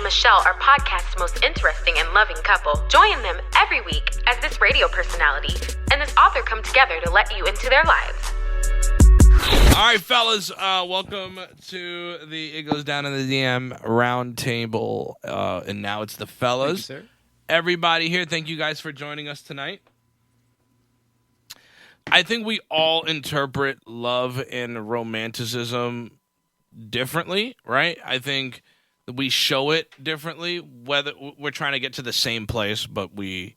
Michelle are podcast's most interesting and loving couple. Join them every week as this radio personality and this author come together to let you into their lives. All right, fellas, welcome to the It Goes Down in the DM Round Table, and now it's the fellas. Thank you, sir. Everybody here, thank you guys for joining us tonight. I think we all interpret love and romanticism differently, right? I think we show it differently, whether we're trying to get to the same place, but we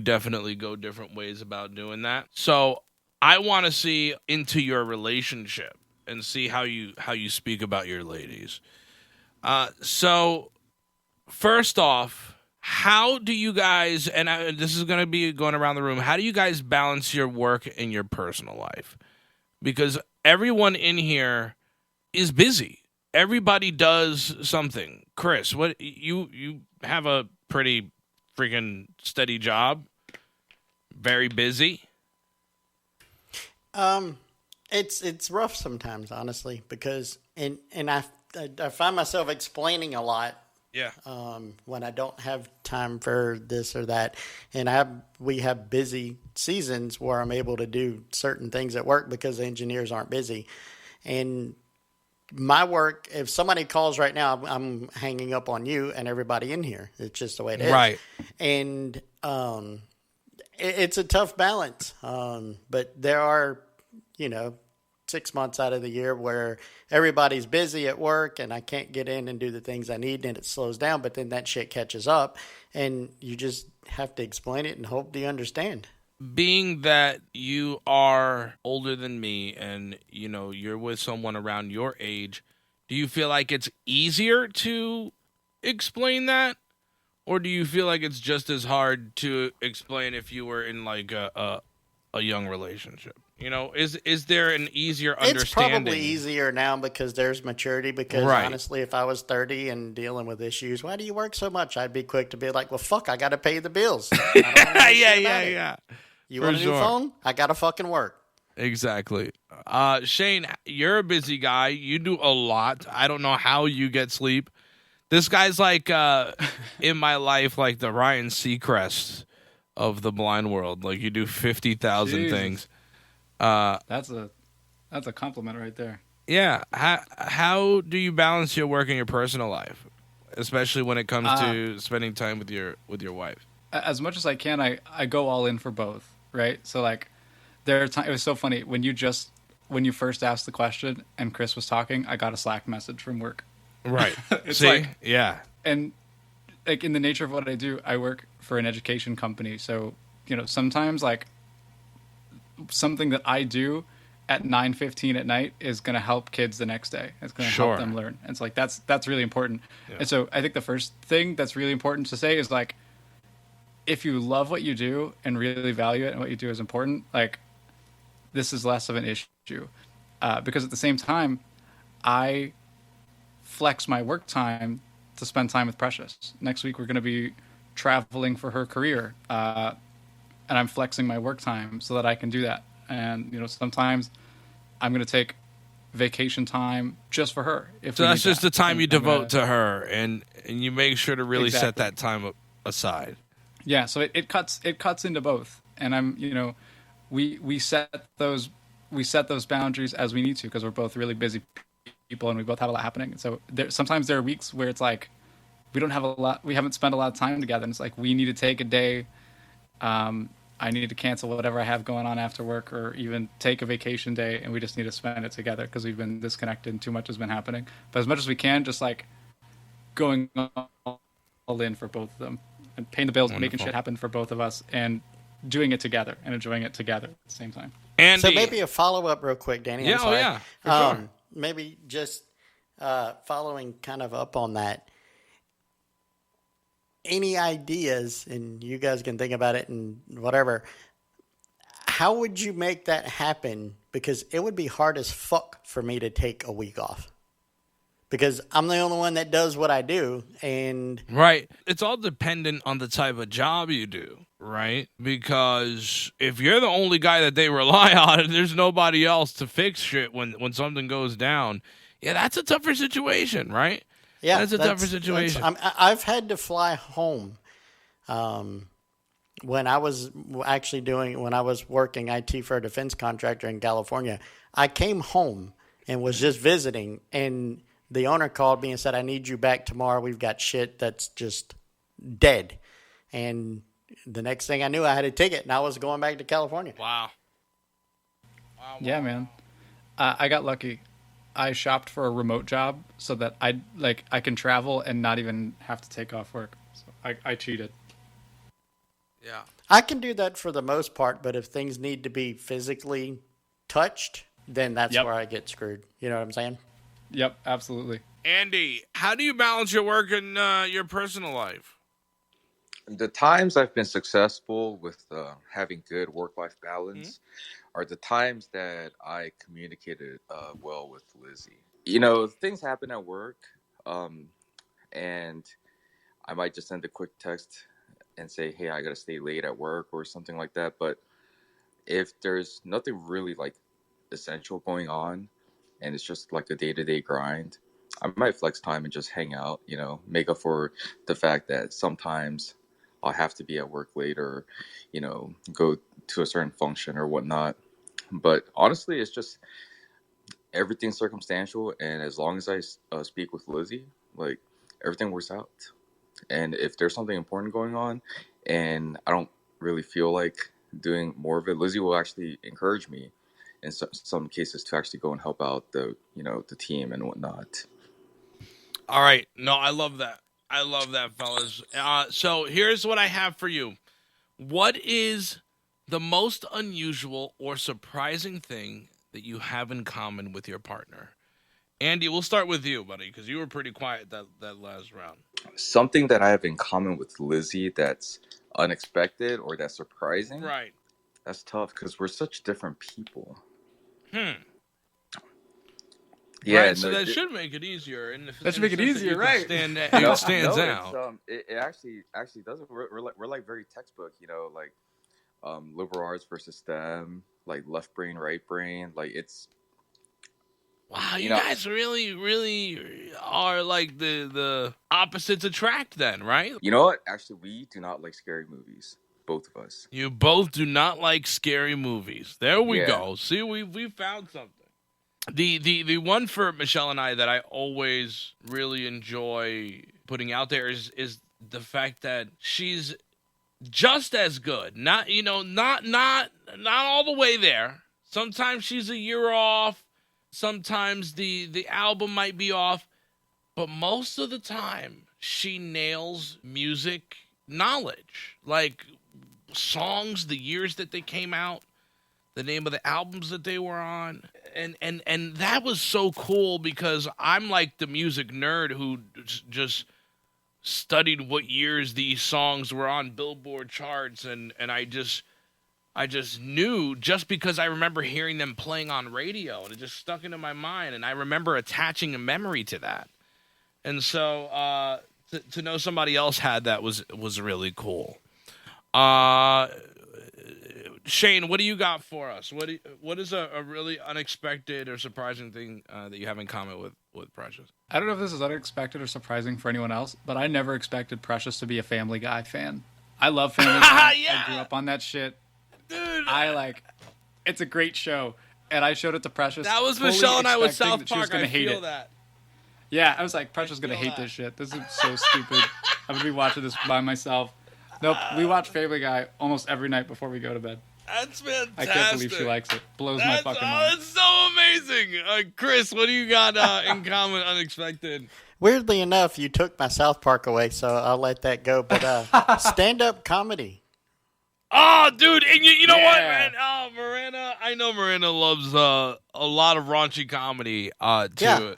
definitely go different ways about doing that. So I want to see into your relationship and see how you speak about your ladies. So first off, how do you guys, and this is going to be going around the room, how do you guys balance your work and your personal life? Because everyone in here is busy. Everybody does something. Chris, what you have a pretty freaking steady job, very busy. It's rough sometimes, honestly, because and I find myself explaining a lot. Yeah. When I don't have time for this or that, and we have busy seasons where I'm able to do certain things at work because the engineers aren't busy. And my work, if somebody calls right now, I'm hanging up on you and everybody in here. It's just the way it is. Right. And it's a tough balance. But there are, 6 months out of the year where everybody's busy at work and I can't get in and do the things I need and it slows down, but then that shit catches up and you just have to explain it and hope you understand. Being that you are older than me and, you're with someone around your age, do you feel like it's easier to explain that? Or do you feel like it's just as hard to explain if you were in like a young relationship? Is there an easier understanding? It's probably easier now because there's maturity. Because honestly, if I was 30 and dealing with issues, why do you work so much? I'd be quick to be like, well, fuck, I got to pay the bills. Yeah. You want a new phone? I got to fucking work. Exactly. Shane, you're a busy guy. You do a lot. I don't know how you get sleep. This guy's like, in my life, like the Ryan Seacrest of the blind world. Like you do 50,000 things. That's a compliment right there. Yeah. How do you balance your work and your personal life, especially when it comes to spending time with your wife? As much as I can, I go all in for both, right? So like, it was so funny when you first asked the question and Chris was talking, I got a Slack message from work. Right. It's See? like, yeah. And like in the nature of what I do, I work for an education company. So, sometimes like something that I do at 9:15 at night is going to help kids the next day. It's going to help them learn. And it's like, that's really important. Yeah. And so I think the first thing that's really important to say is like, if you love what you do and really value it and what you do is important, like this is less of an issue. Because at the same time, I flex my work time to spend time with Precious. Next week, we're going to be traveling for her career. And I'm flexing my work time so that I can do that. And, sometimes I'm going to take vacation time just for her. So that's just the time you devote to her and you make sure to really set that time aside. Yeah. So it cuts into both. And I'm, we set those boundaries as we need to, because we're both really busy people and we both have a lot happening. And so sometimes there are weeks where it's like, we haven't spent a lot of time together. And it's like, we need to take a day. I need to cancel whatever I have going on after work or even take a vacation day, and we just need to spend it together because we've been disconnected and too much has been happening. But as much as we can, just like going all in for both of them and paying the bills, making shit happen for both of us and doing it together and enjoying it together at the same time. And so maybe a follow-up real quick, Danny. Yeah, I'm sorry. for sure. Maybe just following kind of up on that. Any ideas, and you guys can think about it and whatever, how would you make that happen? Because it would be hard as fuck for me to take a week off. Because I'm the only one that does what I do. And right. It's all dependent on the type of job you do, right? Because if you're the only guy that they rely on and there's nobody else to fix shit when something goes down, yeah, that's a tougher situation, right? Yeah, That's a tougher situation. I've had to fly home. When I was when I was working IT for a defense contractor in California, I came home and was just visiting, and the owner called me and said, "I need you back tomorrow. We've got shit that's just dead." And the next thing I knew, I had a ticket, and I was going back to California. Wow. Yeah, man. I got lucky. I shopped for a remote job so that I can travel and not even have to take off work. So I cheated. Yeah. I can do that for the most part, but if things need to be physically touched, then that's where I get screwed. You know what I'm saying? Yep, absolutely. Andy, how do you balance your work and your personal life? The times I've been successful with having good work-life balance are the times that I communicated well with Lizzie. You know, things happen at work, and I might just send a quick text and say, "Hey, I gotta stay late at work" or something like that. But if there's nothing really like essential going on, and it's just like a day-to-day grind, I might flex time and just hang out. You know, make up for the fact that sometimes I'll have to be at work later, you know, go to a certain function or whatnot. But honestly, it's just everything's circumstantial, and as long as I speak with Lizzie, like everything works out. And if there's something important going on, and I don't really feel like doing more of it, Lizzie will actually encourage me in some cases to actually go and help out the team and whatnot. All right. No, I love that. I love that, fellas. So here's what I have for you. What is the most unusual or surprising thing that you have in common with your partner? Andy, we'll start with you, buddy, because you were pretty quiet that last round. Something that I have in common with Lizzie that's unexpected or that's surprising? Right. That's tough because we're such different people. Yeah, right, so that should make it easier. And if that should make it easier, right? It stands out. It actually doesn't. We're like very textbook, you know, like liberal arts versus STEM, like left brain, right brain. Like it's. Wow, you guys really, really are like the opposites attract then, right? You know what? Actually, we do not like scary movies. Both of us. You both do not like scary movies. There we go. See, we found something. The one for Michelle and I that I always really enjoy putting out there is the fact that she's just as good. Not all the way there. Sometimes she's a year off. Sometimes the album might be off, but most of the time she nails music knowledge, like songs, the years that they came out, the name of the albums that they were on. And that was so cool because I'm like the music nerd who just studied what years these songs were on Billboard charts, and I just knew just because I remember hearing them playing on radio, and it just stuck into my mind, and I remember attaching a memory to that. And so to know somebody else had that was really cool. Shane, what do you got for us? What is a really unexpected or surprising thing that you have in common with Precious? I don't know if this is unexpected or surprising for anyone else, but I never expected Precious to be a Family Guy fan. I love Family Guy. Yeah. I grew up on that shit. Dude, it's a great show, and I showed it to Precious. That was Michelle and I with South Park. I hate feel it. that. Yeah, I was like, Precious is gonna hate this shit. This is so stupid. I'm gonna be watching this by myself. Nope, we watch Family Guy almost every night before we go to bed. That's fantastic. I can't believe she likes it. Blows my fucking mind. That's so amazing. Chris, what do you got in common, unexpected? Weirdly enough, you took my South Park away, so I'll let that go. But stand-up comedy. Oh, dude, and you know what, man? Oh, Marina, I know Marina loves a lot of raunchy comedy, too. Yeah.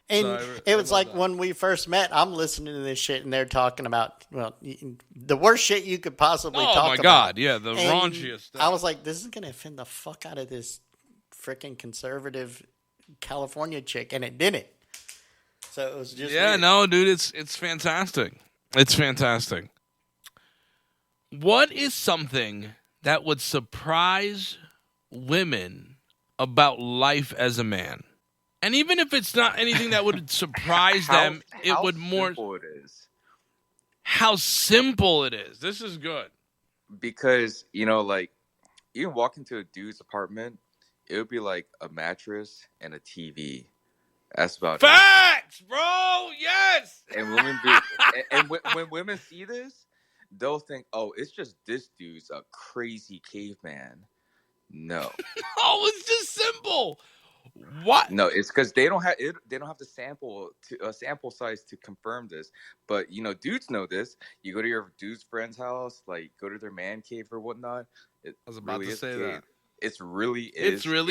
And So it was like that. when we first met, I'm listening to this shit, and they're talking about, well, the worst shit you could possibly talk about. Oh, my God, yeah, the And raunchiest stuff. I was like, this is going to offend the fuck out of this freaking conservative California chick, and it didn't. So it was just weird. No, dude, it's fantastic. It's fantastic. What is something that would surprise women about life as a man? And even if it's not anything that would surprise them, it would more. How simple it is. How simple it is. This is good. Because, you know, like, you can walk into a dude's apartment, it would be like a mattress and a TV. That's about Facts, bro. Yes. And when women see this, they'll think, "Oh, it's just this dude's a crazy caveman." No. Oh, it's just simple. What? No, it's because they don't have it. They don't have the sample size to confirm this. But you know, dudes know this. You go to your dude's friend's house, like go to their man cave or whatnot. It I was about really to is say a that. cave. It's really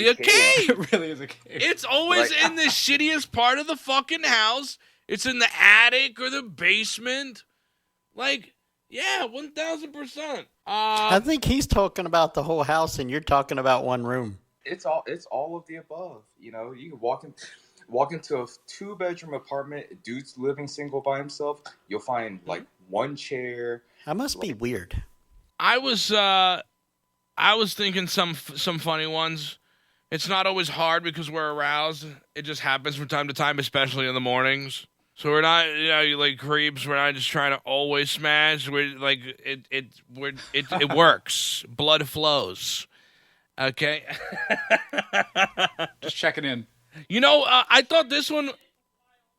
a cave. It really is a cave. It's always Like- in the shittiest part of the fucking house. It's in the attic or the basement. Like, yeah, 1,000%. I think he's talking about the whole house, and you're talking about one room. It's all of the above. You know, you can walk into a 2-bedroom apartment, dude's living single by himself. You'll find like one chair. That must be weird. I was thinking some funny ones. It's not always hard because we're aroused. It just happens from time to time, especially in the mornings. So we're not, you know, you like creeps. We're not just trying to always smash. We're like it works. Blood flows. Okay. Just checking in. You know, I thought this one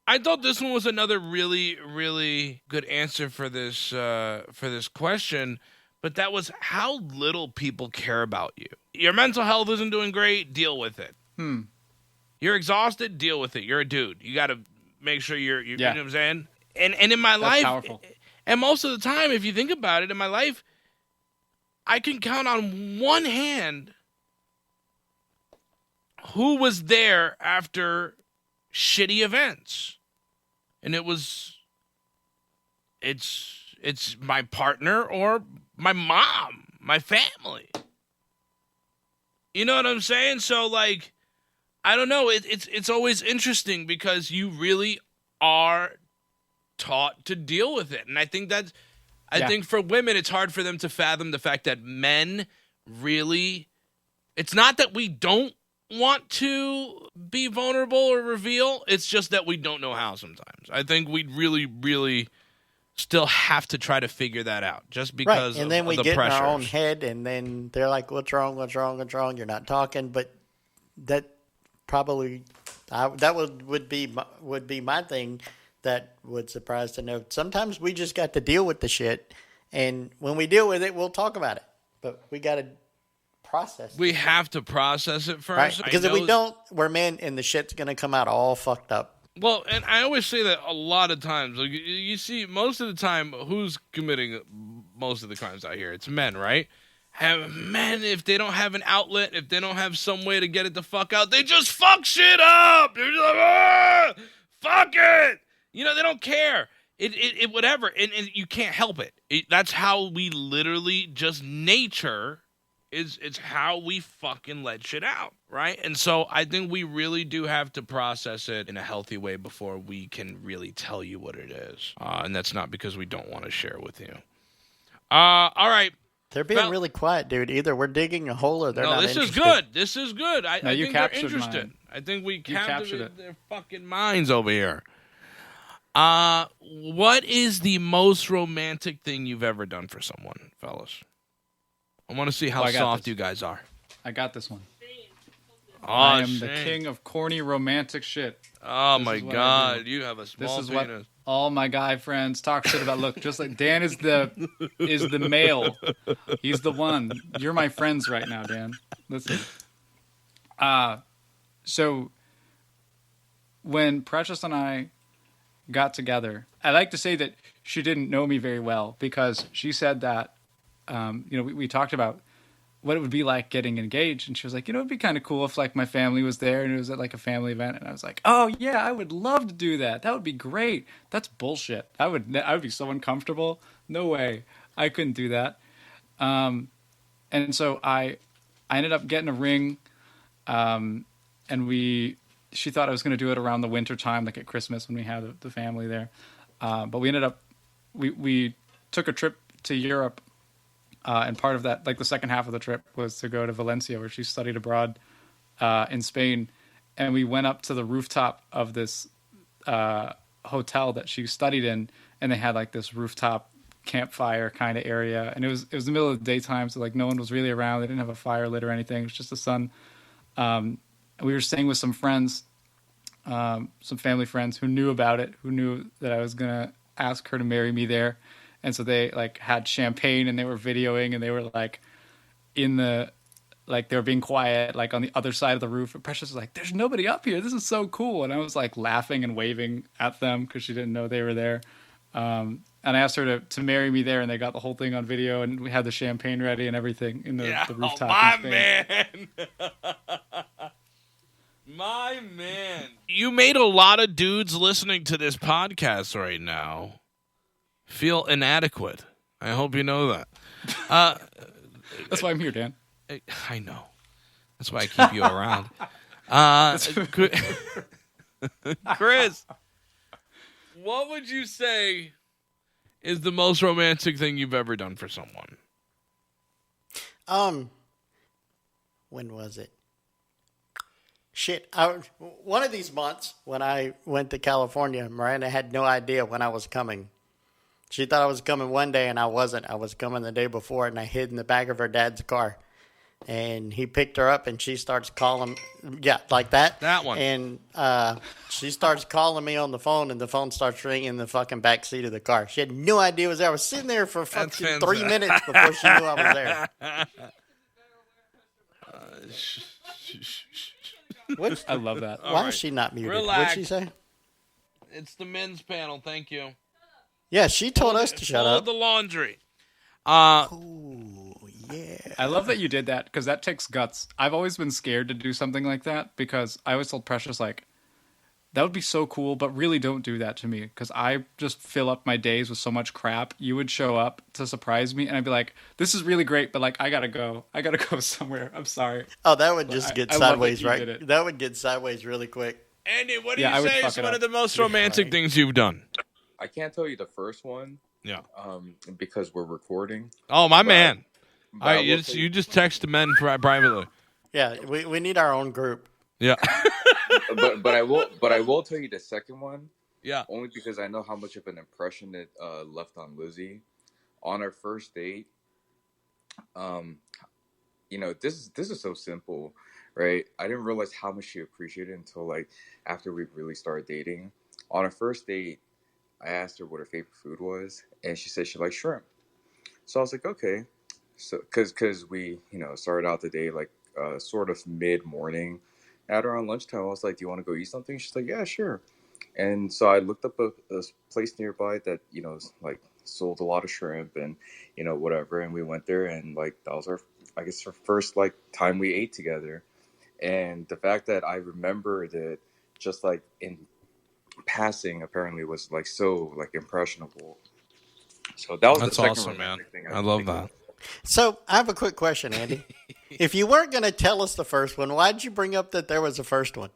was another really, really good answer for this question. But that was how little people care about you. Your mental health isn't doing great. Deal with it. You're exhausted. Deal with it. You're a dude. You got to make sure you're you know what I'm saying? And in my life, powerful. And most of the time, if you think about it, in my life, I can count on one hand who was there after shitty events. And it's my partner or my mom, my family. You know what I'm saying? So, like, I don't know. It's always interesting because you really are taught to deal with it. And I think I think for women, it's hard for them to fathom the fact that men really, it's not that we don't want to be vulnerable or reveal. It's just that we don't know how sometimes. I think we really, really still have to try to figure that out just because and then we the get pressures. in our own head, and then they're like, what's wrong? You're not talking. But that probably that would be my thing. That would surprise to know. Sometimes we just got to deal with the shit, and when we deal with it, we'll talk about it. But we got to process. We have to process it first, right? Because if we don't, we're men, and the shit's gonna come out all fucked up. Well, and I always say that a lot of times. Like, you see, most of the time, who's committing most of the crimes out here? It's men, right? Men, if they don't have an outlet, if they don't have some way to get it the fuck out, they just fuck shit up. They're just like, fuck it. You know, they don't care. It whatever. And you can't help it. That's how we literally just nature it's how we fucking let shit out, right? And so I think we really do have to process it in a healthy way before we can really tell you what it is. And that's not because we don't want to share with you. All right. They're being really quiet, dude. Either we're digging a hole or they're not interested. This is good. I think they're interested. Mine. I think we captured captured their fucking minds over here. What is the most romantic thing you've ever done for someone, fellas? I want to see how soft you guys are. I got this one. Oh, I am the king of corny romantic shit. Oh my God, you have a small This is penis. what all my guy friends talk shit about. Look, just like Dan is the male. He's the one. You're my friends right now, Dan. Listen. So when Precious and I got together, I like to say that she didn't know me very well because she said that we talked about what it would be like getting engaged, and she was like, it'd be kind of cool if like my family was there and it was at like a family event, and I was like, oh yeah, I would love to do that. That would be great. That's bullshit. I would be so uncomfortable. No way. I couldn't do that. And so I ended up getting a ring, and she thought I was going to do it around the winter time, like at Christmas when we had the family there. But we ended up, we took a trip to Europe. And part of that, like the second half of the trip, was to go to Valencia, where she studied abroad in Spain. and we went up to the rooftop of this hotel that she studied in, and they had like this rooftop campfire kind of area, and it was the middle of the daytime, so like no one was really around. They didn't have a fire lit or anything. It was just the sun. We were staying with some friends, some family friends who knew about it, who knew that I was gonna ask her to marry me there, and so they like had champagne and they were videoing, and they were like in the like they were being quiet, like on the other side of the roof. And Precious was like, "There's nobody up here. This is so cool." And I was like laughing and waving at them because she didn't know they were there. And I asked her to marry me there, and they got the whole thing on video, and we had the champagne ready and everything in the rooftop. My man. My man. You made a lot of dudes listening to this podcast right now feel inadequate. I hope you know that. That's why I'm here, Dan. I know. That's why I keep you around. Chris, what would you say is the most romantic thing you've ever done for someone? When was it? One of these months when I went to California, Miranda had no idea when I was coming. She thought I was coming one day, and I wasn't. I was coming the day before, and I hid in the back of her dad's car. And he picked her up, and she starts calling, like that. That one. And she starts calling me on the phone, and the phone starts ringing in the fucking back seat of the car. She had no idea it was there. I was sitting there for fucking 3 minutes before she knew I was there. I love that. Why is she not muted? Relax. What'd she say? It's the men's panel. Thank you. Yeah, she told us to shut up. The laundry. Ooh, yeah. I love that you did that because that takes guts. I've always been scared to do something like that because I always told Precious, like, that would be so cool, but really don't do that to me because I just fill up my days with so much crap. You would show up to surprise me, and I'd be like, this is really great, but like, I gotta go. I gotta go somewhere. I'm sorry. Oh, that would just get sideways, right? That That would get sideways really quick. Andy, what do you say is one of the most romantic things you've done? I can't tell you the first one. Yeah. Because we're recording. Oh, my man. But All right, you just text the men privately. Yeah, we need our own group. Yeah. but I will tell you the second one. Yeah. Only because I know how much of an impression it left on Lizzie. On our first date, this is so simple, right? I didn't realize how much she appreciated it until like after we really started dating. On our first date, I asked her what her favorite food was, and she said she likes shrimp. So I was like, okay. So because we started out the day like sort of mid-morning. At around lunchtime, I was like, do you want to go eat something? She's like, yeah, sure. And so I looked up a place nearby that like sold a lot of shrimp and whatever, and we went there, and like that was our first like time we ate together. And the fact that I remembered it just like in passing apparently was like so like impressionable. So that was That's the second awesome, man. thing I love that. So I have a quick question, Andy. If you weren't going to tell us the first one, why'd you bring up that there was a first one?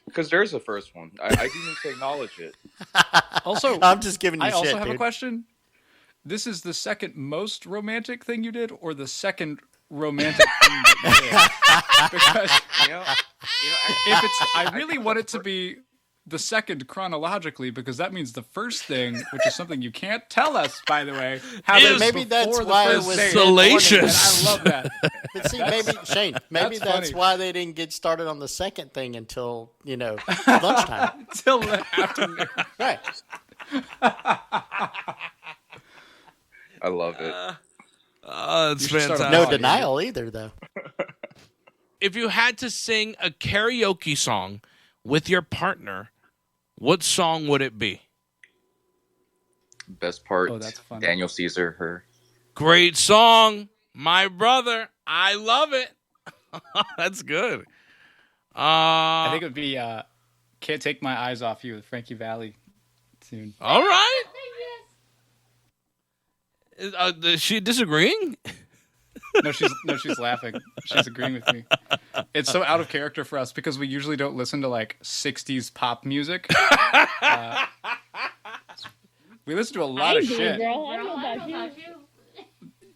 Because there's a first one. I do need to acknowledge it. Also, I'm just giving you I shit, also have dude. a question. This is the second most romantic thing you did, or the second romantic thing that you did? Because if it's, I really want it to be the second chronologically, because that means the first thing, which is something you can't tell us, by the way, happened maybe that's before the why it first was date. salacious. And I love that. But see, maybe Shane, maybe That's that's funny. why they didn't get started on the second thing until lunchtime. Till the afternoon. Right. I love it. It's You should start fantastic. No Oh, denial either, though. If you had to sing a karaoke song with your partner, what song would it be? Best part, Oh, that's funny. Daniel Caesar, her. Great song, my brother. I love it. That's good. I think it would be Can't Take My Eyes Off You with Frankie Valli tune. All right. Is she disagreeing? No, she's laughing. She's agreeing with me. It's so out of character for us because we usually don't listen to like 60s pop music. We listen to a lot of shit. Girl, I know about you.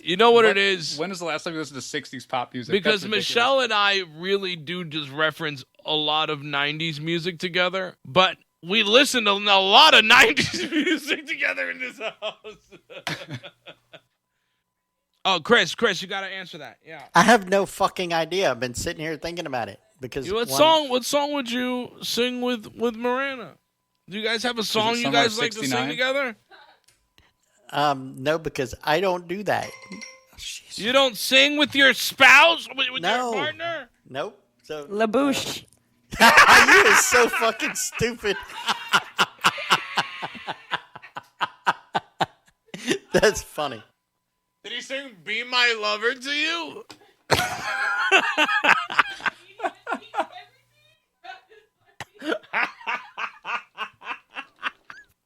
You know what it is? When is the last time you listened to 60s pop music? Because That's ridiculous. Michelle and I really do just reference a lot of 90s music together, but we listen to a lot of 90s music together in this house. Oh, Chris, you got to answer that. Yeah. I have no fucking idea. I've been sitting here thinking about it because What song would you sing with Miranda? Do you guys have a song you guys like to sing together? No, because I don't do that. You don't sing with your spouse, with your partner? Nope. So La Bouche. you are so fucking stupid. That's funny. Did he sing "Be My Lover" to you?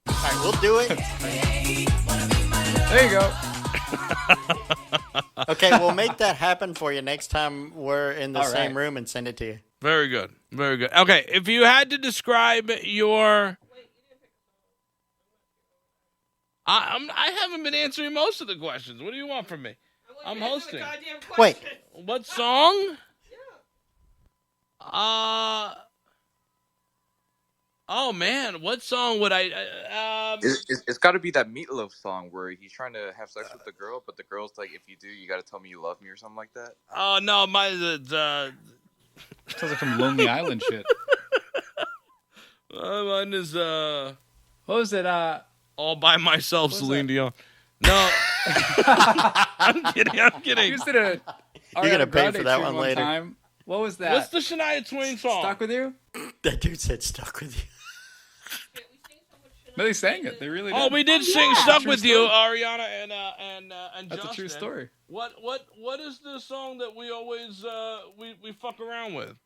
All right, we'll do it. There you go. Okay, we'll make that happen for you next time we're in the same room and send it to you. Very good. Very good. Okay, if you had to describe your... I haven't been answering most of the questions. What do you want from me? I'm hosting. Wait. What song? Oh, man. What song would I... It's got to be that Meatloaf song where he's trying to have sex with the girl, but the girl's like, if you do, you got to tell me you love me or something like that. Oh, no. Sounds like some Lonely Island shit. Mine is... What was it? All by Myself, Celine Dion. No. I'm kidding. You did a You're going to pay for that one later. Time. What was that? What's the Shania Twain song? Stuck With You? That dude said "Stuck With You." No, they sang it. They really did. Oh, we did sing "Stuck With You," Ariana and That's Justin. a true story. What is the song that we always we fuck around with?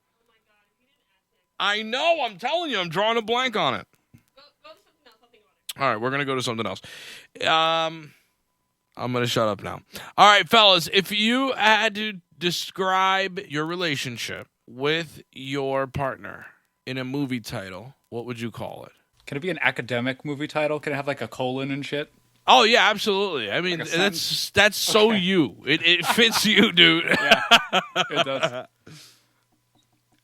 I know. I'm telling you. I'm drawing a blank on it. Go to something else. I'll think about it. All right, we're gonna go to something else. I'm gonna shut up now. All right, fellas. If you had to describe your relationship with your partner in a movie title, what would you call it? Can it be an academic movie title? Can it have like a colon and shit? Oh yeah, absolutely. I mean, Like that's so Okay. you. It fits you, dude. Yeah, it does.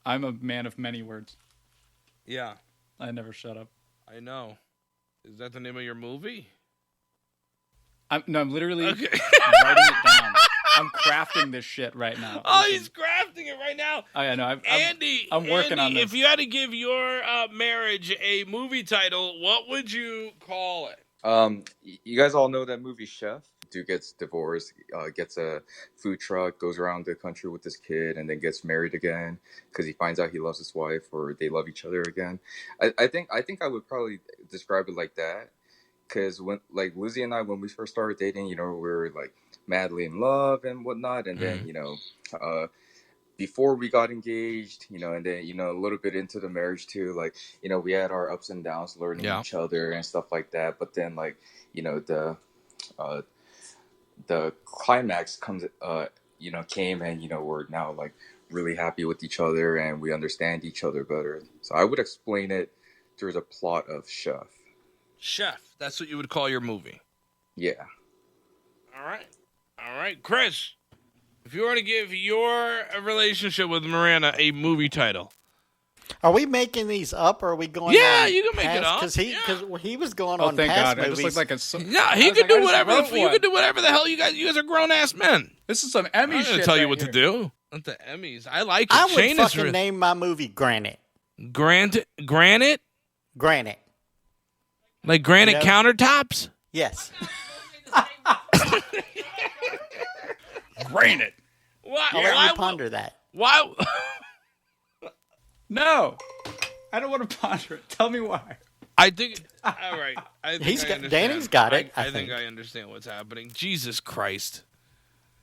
I'm a man of many words. Yeah, I never shut up. I know. Is that the name of your movie? I'm literally Okay. writing it down. I'm crafting this shit right now. Oh, he's crafting it right now. Oh yeah, no, Andy, I'm working on this. If you had to give your marriage a movie title, what would you call it? You guys all know that movie Chef? Dude gets divorced, gets a food truck, goes around the country with this kid, and then gets married again because he finds out he loves his wife or they love each other again. I think I would probably describe it like that. Because when, like, Lizzie and I, when we first started dating, we were like madly in love and whatnot, and then before we got engaged, and then a little bit into the marriage too, like we had our ups and downs, learning each other and stuff like that. But then the climax came, and we're now like really happy with each other and we understand each other better. So I would explain it through the plot of Chef. Chef. That's what you would call your movie. Yeah. All right, Chris. If you were to give your relationship with Miranda a movie title, Are we making these up, or are we going? Yeah, on you can make it up. Because he was going Oh, on thank past God! I movies. just looked like a. yeah, he could do whatever. You could do whatever the hell you guys are grown ass men. This is some Emmy I'm shit. gonna tell you right what here. to do. Not the Emmys. I like it. I would Shane is fucking name my movie Granite. Granite, Granite. like granite You know? countertops. Yes. Granite. Why? I'll let you ponder that. Why? No, I don't want to ponder it. Tell me why. I think. All right. I think He's I got- understand. Danny's got it, I I think think. I understand what's happening. Jesus Christ.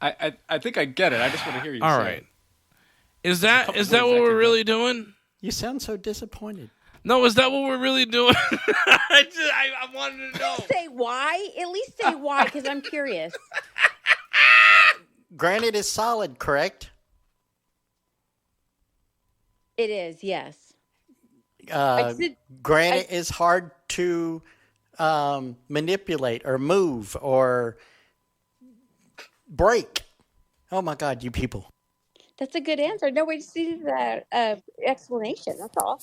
I think I get it. I just want to hear you. All say right. it. Is that couple what words I we're could really doing? You sound so disappointed. No, is that what we're really doing? I wanted to know. Say why. At least say why, because I'm curious. Granite is solid, correct? It is, yes. said- Granite is hard to manipulate or move or break. Oh my God, you people. That's a good answer. No, we just needed that explanation. That's all.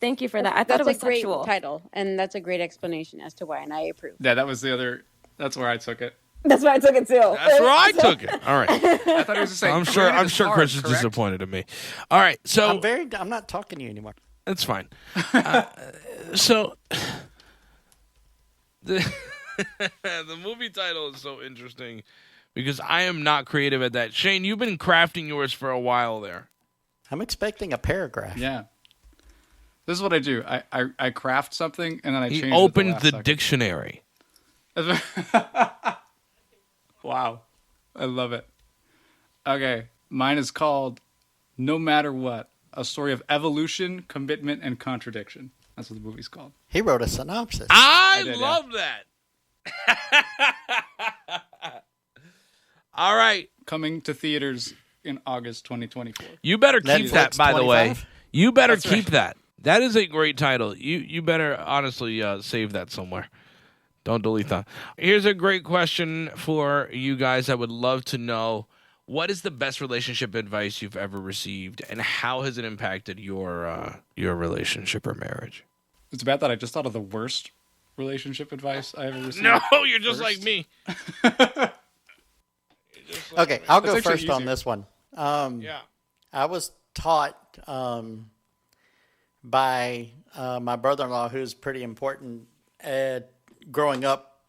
Thank you for that. I thought it was That's a great sexual. title, and that's a great explanation as to why, and I approve. Yeah, that was the other. That's where I took it. That's why I took it too. That's where I took it. All right. I thought he was just saying. I'm sure Chris is disappointed in me. All right. So I'm not talking to you anymore. that's fine. So the movie title is so interesting because I am not creative at that. Shane, you've been crafting yours for a while there. I'm expecting a paragraph. Yeah. This is what I do. I craft something and then I change it. He opened the dictionary. Wow. I love it. Okay. Mine is called No Matter What, a story of evolution, commitment, and contradiction. That's what the movie's called. He wrote a synopsis. I love that. All right. Coming to theaters in August 2024. You better keep that, by 25? The way. You better keep that. That is a great title. You better honestly save that somewhere. Don't delete that. Here's a great question for you guys. I would love to know, what is the best relationship advice you've ever received, and how has it impacted your relationship or marriage? It's bad that I just thought of the worst relationship advice I ever received. No, you're just like me. Okay, I'll go first on this one. Yeah. I was taught by my brother-in-law, who's pretty important growing up,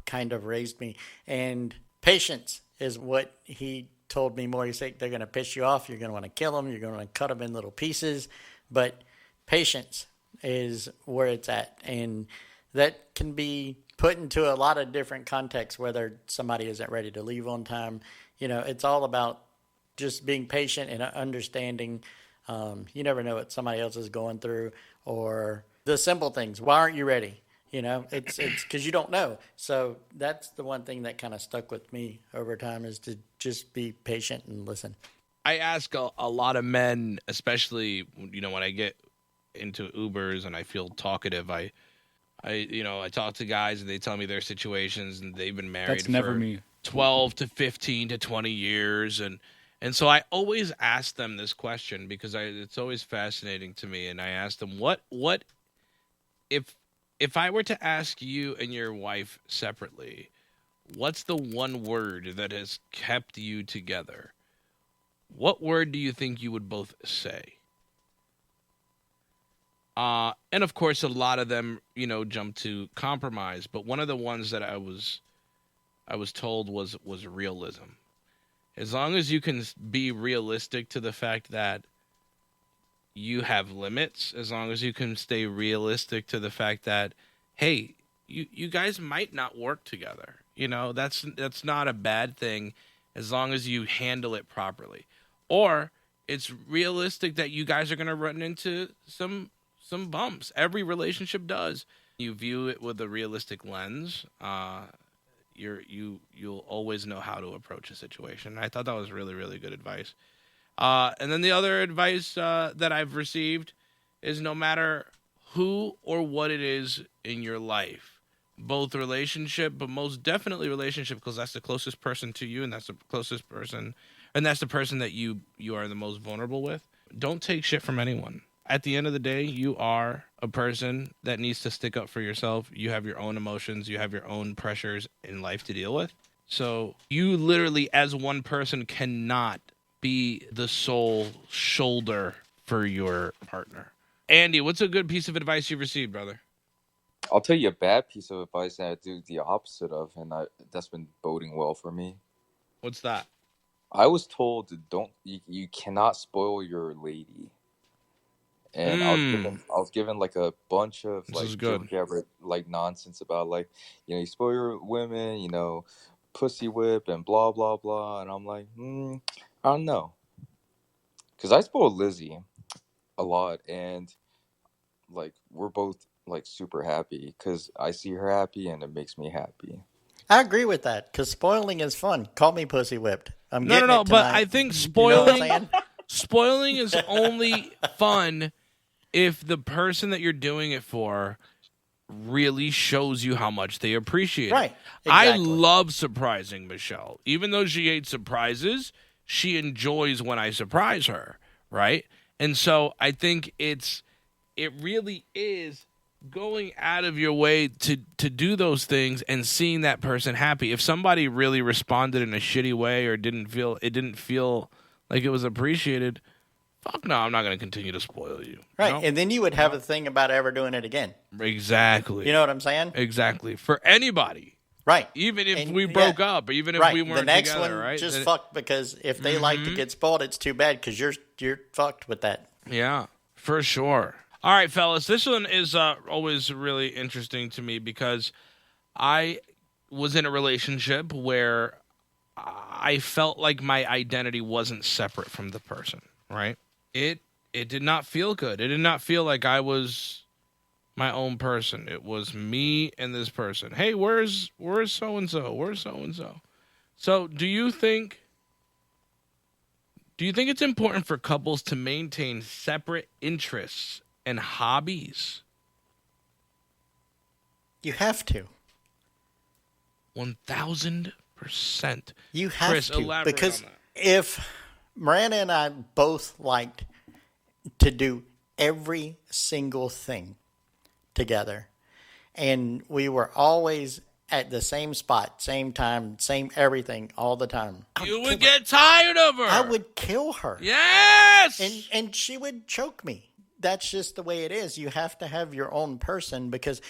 kind of raised me. And patience is what he told me more. He said, they're going to piss you off. You're going to want to kill them. You're going to want to cut them in little pieces. But patience is where it's at. And that can be put into a lot of different contexts, whether somebody isn't ready to leave on time. You know, it's all about just being patient and understanding. You never know what somebody else is going through, or the simple things. Why aren't you ready? You know, it's because you don't know. So that's the one thing that kind of stuck with me over time, is to just be patient and listen. I ask a lot of men, especially, you know, when I get into Ubers and I feel talkative, I talk to guys and they tell me their situations, and they've been married for 12 to 15 to 20 years. And so I always ask them this question because it's always fascinating to me. And I ask them, what if I were to ask you and your wife separately, what's the one word that has kept you together? What word do you think you would both say? And of course, a lot of them, you know, jump to compromise. But one of the ones that I was told was realism. As long as you can be realistic to the fact that you have limits, as long as you can stay realistic to the fact that, hey, you guys might not work together. You know, that's not a bad thing as long as you handle it properly. Or it's realistic that you guys are going to run into some bumps. Every relationship does. You view it with a realistic lens. You'll always know how to approach a situation. I thought that was really, really good advice. And then the other advice that I've received is, no matter who or what it is in your life, both relationship, but most definitely relationship, because that's the closest person to you, and that's the closest person, and that's the person that you are the most vulnerable with. Don't take shit from anyone. At the end of the day, you are a person that needs to stick up for yourself. You have your own emotions. You have your own pressures in life to deal with. So you literally, as one person, cannot be the sole shoulder for your partner. Andy, what's a good piece of advice you've received, brother? I'll tell you a bad piece of advice that I do the opposite of, and that's been boding well for me. What's that? I was told you cannot spoil your lady. And I was given like a bunch of like nonsense about, like, you know, you spoil your women, you know, pussy whip and blah blah blah, and I'm like, I don't know, because I spoil Lizzie a lot, and like we're both like super happy because I see her happy and it makes me happy. I agree with that, because spoiling is fun. Call me pussy whipped. No, but I think spoiling is only fun if the person that you're doing it for really shows you how much they appreciate it. Right. Exactly. I love surprising Michelle. Even though she hates surprises, she enjoys when I surprise her, right? And so I think it really is going out of your way to do those things and seeing that person happy. If somebody really responded in a shitty way or didn't feel like it was appreciated, fuck no, I'm not going to continue to spoil you. Right. You know? And then you would have a thing about ever doing it again. Exactly. You know what I'm saying? Exactly. For anybody. Right. Even if we broke up, or even if we weren't the next together, one right? just fucked, because if they like to get spoiled, it's too bad because you're fucked with that. Yeah, for sure. All right, fellas, this one is always really interesting to me because I was in a relationship where I felt like my identity wasn't separate from the person, right? It did not feel good. It did not feel like I was my own person. It was me and this person. Hey, where's so-and-so? Where's so-and-so? So do you think it's important for couples to maintain separate interests and hobbies? You have to. 1,000%. You have Chris, to. elaborate Because on that. if Miranda and I both liked to do every single thing together, and we were always at the same spot, same time, same everything all the time, You would get tired of her. I would kill her. Yes! And she would choke me. That's just the way it is. You have to have your own person, because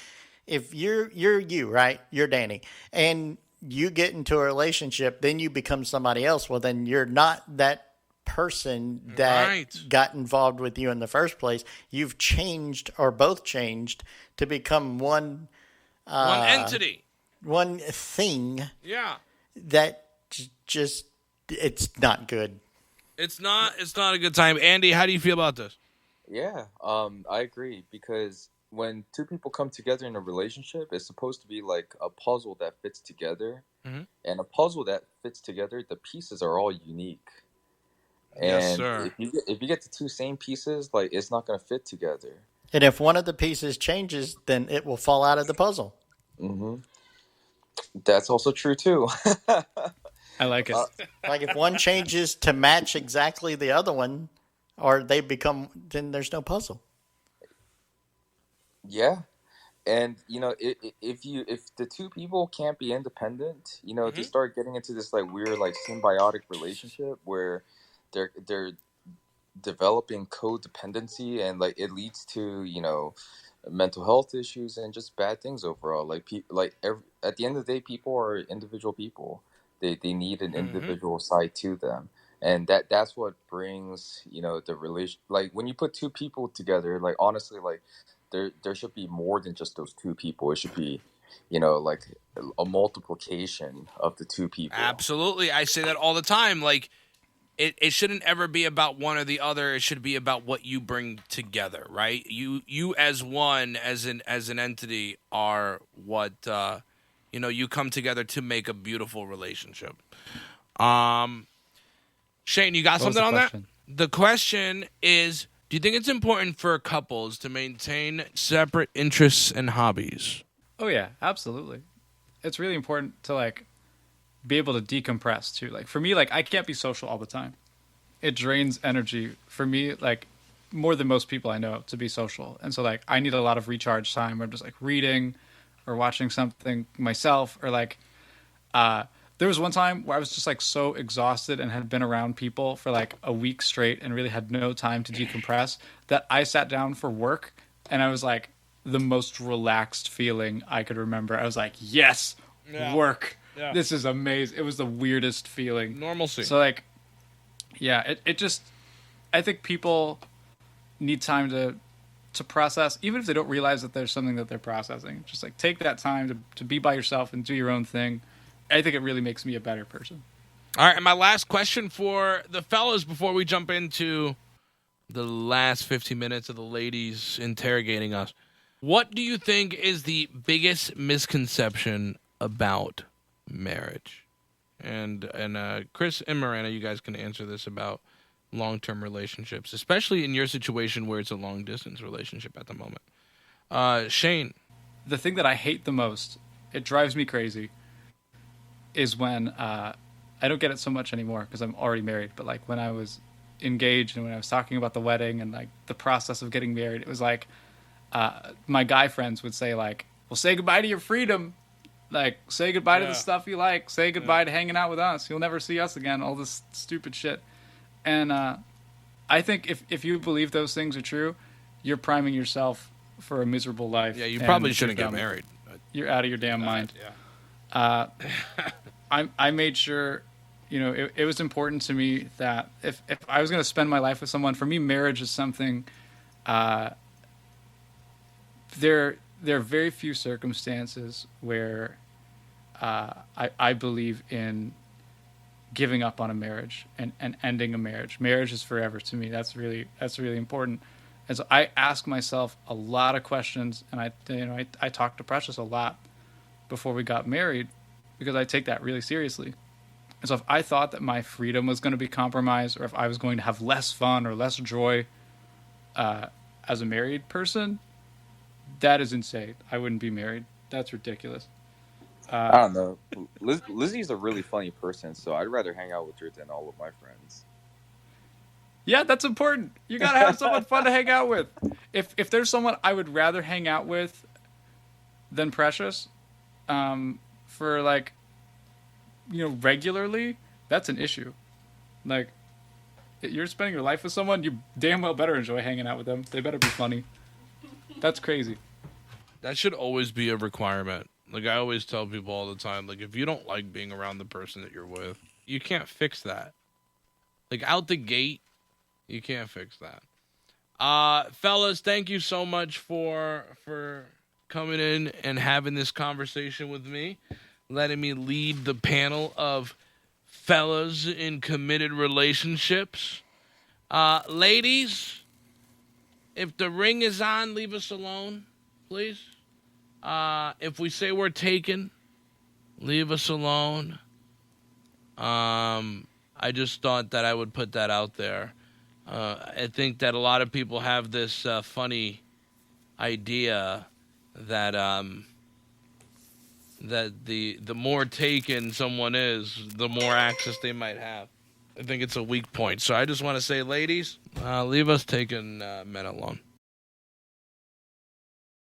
if you're you, right? You're Danny, and you get into a relationship, then you become somebody else. Well, then you're not that person that got involved with you in the first place. You've changed, or both changed, to become one entity. One thing. Yeah. That just, it's not good. It's not a good time. Andy, how do you feel about this? Yeah, I agree, because when two people come together in a relationship, it's supposed to be like a puzzle that fits together. Mm-hmm. And a puzzle that fits together, the pieces are all unique. And Yes, sir. if you get the two same pieces, like, it's not going to fit together. And if one of the pieces changes, then it will fall out of the puzzle. Mm-hmm. That's also true too. I like it. Like if one changes to match exactly the other one, or they become, then there's no puzzle. Yeah. And if the two people can't be independent, they start getting into this like weird like symbiotic relationship where they're developing codependency, and like it leads to mental health issues and just bad things overall. Like at the end of the day, people are individual people. They need an individual side to them, and that's what brings the relation. Like when you put two people together, like honestly, like there should be more than just those two people. It should be like a multiplication of the two people. Absolutely. I say that all the time. Like it shouldn't ever be about one or the other. It should be about what you bring together, right? You as one, as an entity, are what you come together to make a beautiful relationship. Shane, you got something on that? The question is, do you think it's important for couples to maintain separate interests and hobbies? Oh yeah, absolutely. It's really important to like be able to decompress too. Like for me, like I can't be social all the time. It drains energy for me, like more than most people I know, to be social. And so like I need a lot of recharge time. I'm just like reading or watching something myself, or like there was one time where I was just like so exhausted and had been around people for like a week straight and really had no time to decompress that I sat down for work, and I was like the most relaxed feeling I could remember. I was like, yes, work. Yeah. This is amazing. It was the weirdest feeling. Normalcy. So like, yeah, it just, I think people need time to process, even if they don't realize that there's something that they're processing. Just like take that time to be by yourself and do your own thing. I think it really makes me a better person. All right, and my last question for the fellas before we jump into the last 15 minutes of the ladies interrogating us. What do you think is the biggest misconception about marriage? And Chris and Miranda, you guys can answer this about long-term relationships, especially in your situation where it's a long-distance relationship at the moment. Shane. The thing that I hate the most, it drives me crazy, is when a I don't get it so much anymore because I'm already married. But like when I was engaged and when I was talking about the wedding and like the process of getting married, it was like my guy friends would say like, well, say goodbye to your freedom. Like, say goodbye to the stuff you like. Say goodbye to hanging out with us. You'll never see us again. All this stupid shit. And I think if you believe those things are true, you're priming yourself for a miserable life. Yeah, you probably shouldn't get married. You're out of your damn mind. Yeah. I made sure, it was important to me that if I was going to spend my life with someone, for me, marriage is something. There are very few circumstances where I believe in giving up on a marriage and ending a marriage. Marriage is forever to me. That's really important. And so I ask myself a lot of questions, and I talked to Precious a lot before we got married because I take that really seriously. And so if I thought that my freedom was going to be compromised, or if I was going to have less fun or less joy as a married person, that is insane. I wouldn't be married. That's ridiculous. I don't know. Lizzie's a really funny person, so I'd rather hang out with her than all of my friends. Yeah, that's important. You gotta have someone fun to hang out with. If there's someone I would rather hang out with than Precious, for like, regularly, that's an issue. Like, you're spending your life with someone, you damn well better enjoy hanging out with them. They better be funny. That's crazy. That should always be a requirement. Like, I always tell people all the time, like, if you don't like being around the person that you're with, you can't fix that. Like, out the gate, you can't fix that. Fellas, thank you so much for coming in and having this conversation with me, letting me lead the panel of fellas in committed relationships. Ladies, if the ring is on, leave us alone, please. If we say we're taken, leave us alone. I just thought that I would put that out there. I think that a lot of people have this funny idea that that the more taken someone is, the more access they might have. I think it's a weak point. So I just want to say, ladies, leave us taken men alone.